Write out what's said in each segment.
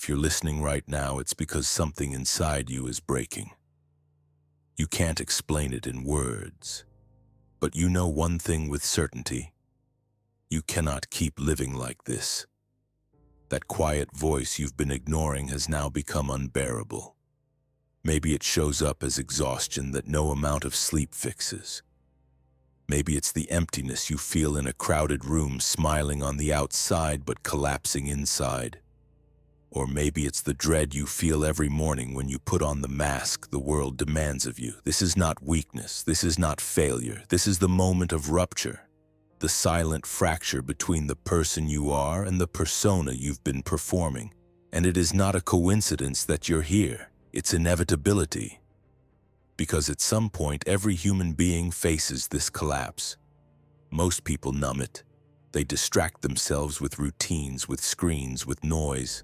if you're listening right now, it's because something inside you is breaking. You can't explain it in words, but you know one thing with certainty. You cannot keep living like this. That quiet voice you've been ignoring has now become unbearable. Maybe it shows up as exhaustion that no amount of sleep fixes. Maybe it's the emptiness you feel in a crowded room, smiling on the outside but collapsing inside. Or maybe it's the dread you feel every morning when you put on the mask the world demands of you. This is not weakness. This is not failure. This is the moment of rupture. The silent fracture between the person you are and the persona you've been performing. And it is not a coincidence that you're here. It's inevitability. Because at some point, every human being faces this collapse. Most people numb it. They distract themselves with routines, with screens, with noise.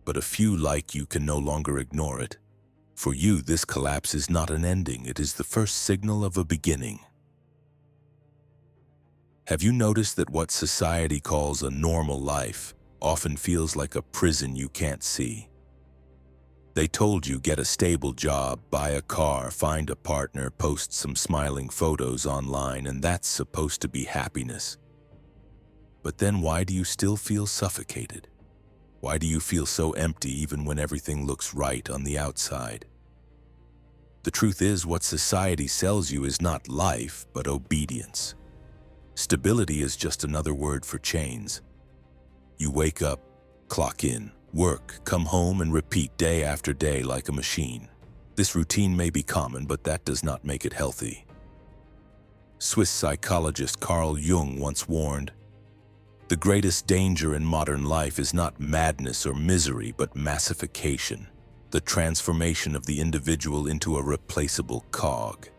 But a few like you can no longer ignore it. For you, this collapse is not an ending. It is the first signal of a beginning. Have you noticed that what society calls a normal life often feels like a prison you can't see? They told you get a stable job, buy a car, find a partner, post some smiling photos online, and that's supposed to be happiness. But then why do you still feel suffocated? Why do you feel so empty even when everything looks right on the outside? The truth is, what society sells you is not life, but obedience. Stability is just another word for chains. You wake up, clock in, work, come home, and repeat day after day like a machine. This routine may be common, but that does not make it healthy. Swiss psychologist Carl Jung once warned, "The greatest danger in modern life is not madness or misery, but massification, the transformation of the individual into a replaceable cog."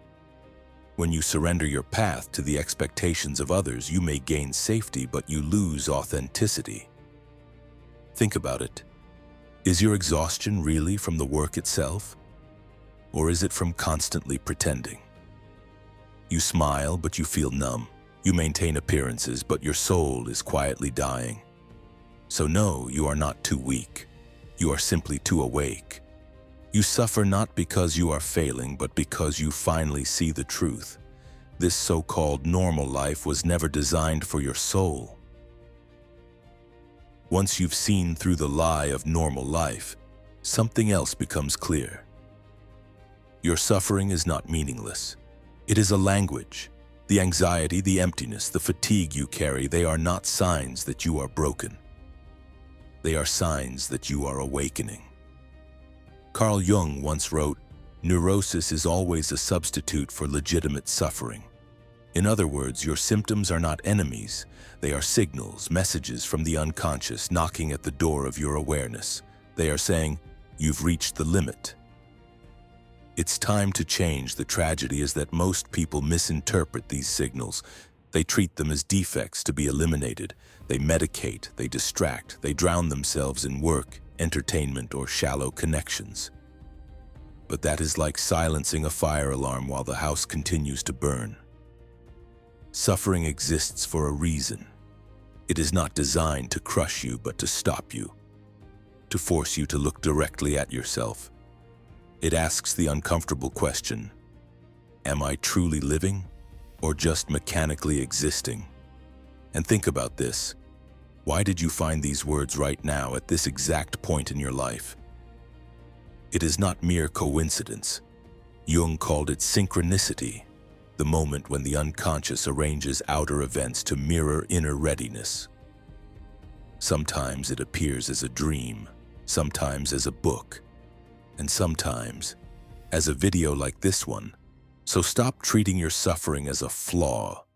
When you surrender your path to the expectations of others, you may gain safety, but you lose authenticity. Think about it. Is your exhaustion really from the work itself? Or is it from constantly pretending? You smile, but you feel numb. You maintain appearances, but your soul is quietly dying. So no, you are not too weak. You are simply too awake. You suffer not because you are failing, but because you finally see the truth. This so-called normal life was never designed for your soul. Once you've seen through the lie of normal life, something else becomes clear. Your suffering is not meaningless. It is a language. The anxiety, the emptiness, the fatigue you carry, they are not signs that you are broken. They are signs that you are awakening. Carl Jung once wrote, "Neurosis is always a substitute for legitimate suffering." In other words, your symptoms are not enemies. They are signals, messages from the unconscious knocking at the door of your awareness. They are saying, "You've reached the limit." It's time to change. The tragedy is that most people misinterpret these signals. They treat them as defects to be eliminated. They medicate, they distract, they drown themselves in work, entertainment, or shallow connections. But that is like silencing a fire alarm while the house continues to burn. Suffering exists for a reason. It is not designed to crush you, but to stop you, to force you to look directly at yourself. It asks the uncomfortable question, am I truly living or just mechanically existing? And think about this. Why did you find these words right now at this exact point in your life? It is not mere coincidence. Jung called it synchronicity, the moment when the unconscious arranges outer events to mirror inner readiness. Sometimes it appears as a dream, sometimes as a book, and sometimes as a video like this one. So stop treating your suffering as a flaw.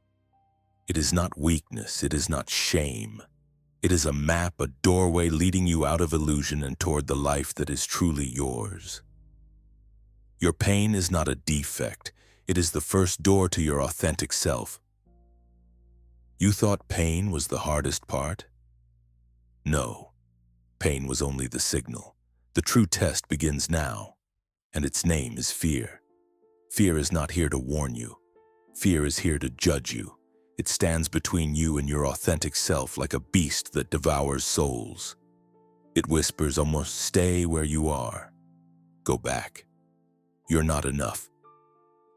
It is not weakness, it is not shame. It is a map, a doorway leading you out of illusion and toward the life that is truly yours. Your pain is not a defect. It is the first door to your authentic self. You thought pain was the hardest part? No, pain was only the signal. The true test begins now, and its name is fear. Fear is not here to warn you. Fear is here to judge you. It stands between you and your authentic self like a beast that devours souls. It whispers almost, stay where you are. Go back. You're not enough.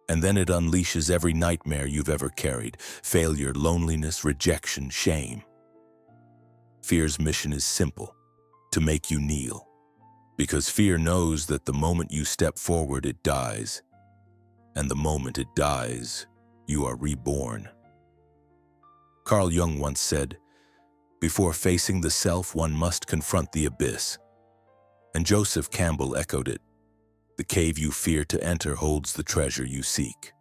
And then it unleashes every nightmare you've ever carried: failure, loneliness, rejection, shame. Fear's mission is simple: to make you kneel. Because fear knows that the moment you step forward, it dies. And the moment it dies, you are reborn. Carl Jung once said, "Before facing the self, one must confront the abyss." And Joseph Campbell echoed it, "The cave you fear to enter holds the treasure you seek."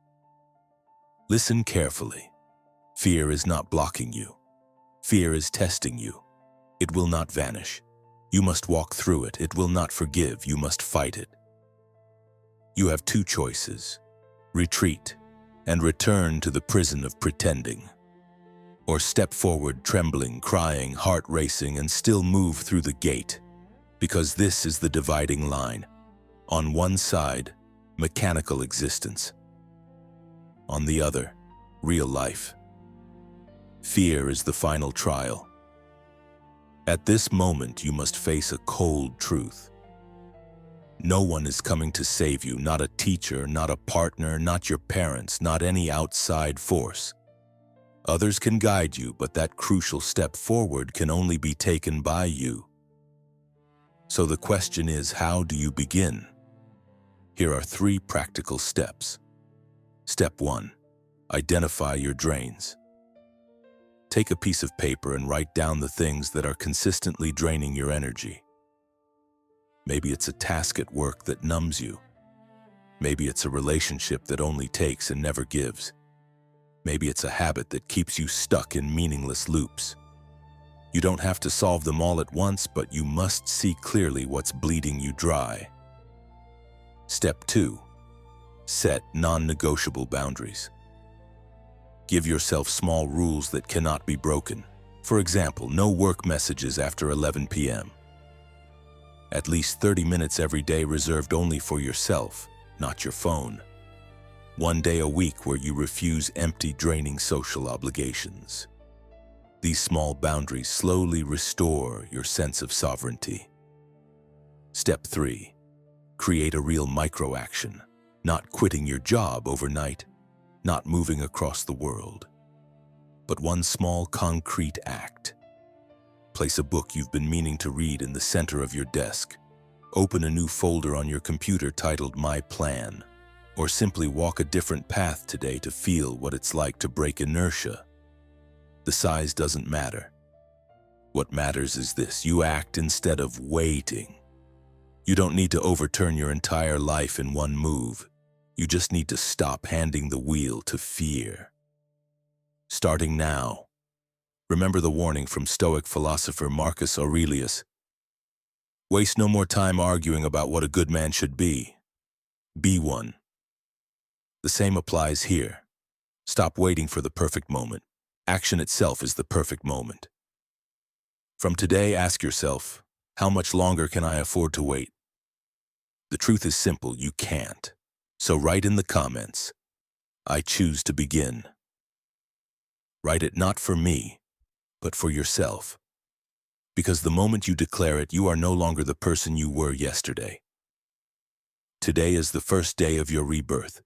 Listen carefully. Fear is not blocking you. Fear is testing you. It will not vanish. You must walk through it. It will not forgive. You must fight it. You have two choices: retreat and return to the prison of pretending, or step forward trembling, crying, heart racing, and still move through the gate. Because this is the dividing line. On one side, mechanical existence. On the other, real life. Fear is the final trial. At this moment, you must face a cold truth. No one is coming to save you, not a teacher, not a partner, not your parents, not any outside force. Others can guide you, but that crucial step forward can only be taken by you. So the question is, how do you begin? Here are 3 practical steps. Step 1. Identify your drains. Take a piece of paper and write down the things that are consistently draining your energy. Maybe it's a task at work that numbs you. Maybe it's a relationship that only takes and never gives. Maybe it's a habit that keeps you stuck in meaningless loops. You don't have to solve them all at once, but you must see clearly what's bleeding you dry. Step 2. Set non-negotiable boundaries. Give yourself small rules that cannot be broken. For example, no work messages after 11 p.m. At least 30 minutes every day reserved only for yourself, not your phone. 1 day a week where you refuse empty, draining social obligations. These small boundaries slowly restore your sense of sovereignty. Step 3. Create a real micro-action. Not quitting your job overnight, not moving across the world, but one small, concrete act. Place a book you've been meaning to read in the center of your desk. Open a new folder on your computer titled My Plan, or simply walk a different path today to feel what it's like to break inertia. The size doesn't matter. What matters is this: you act instead of waiting. You don't need to overturn your entire life in one move. You just need to stop handing the wheel to fear. Starting now. Remember the warning from Stoic philosopher Marcus Aurelius. Waste no more time arguing about what a good man should be. Be one. The same applies here. Stop waiting for the perfect moment. Action itself is the perfect moment. From today, ask yourself, how much longer can I afford to wait? The truth is simple: you can't. So write in the comments, I choose to begin. Write it not for me, but for yourself. Because the moment you declare it, you are no longer the person you were yesterday. Today is the first day of your rebirth.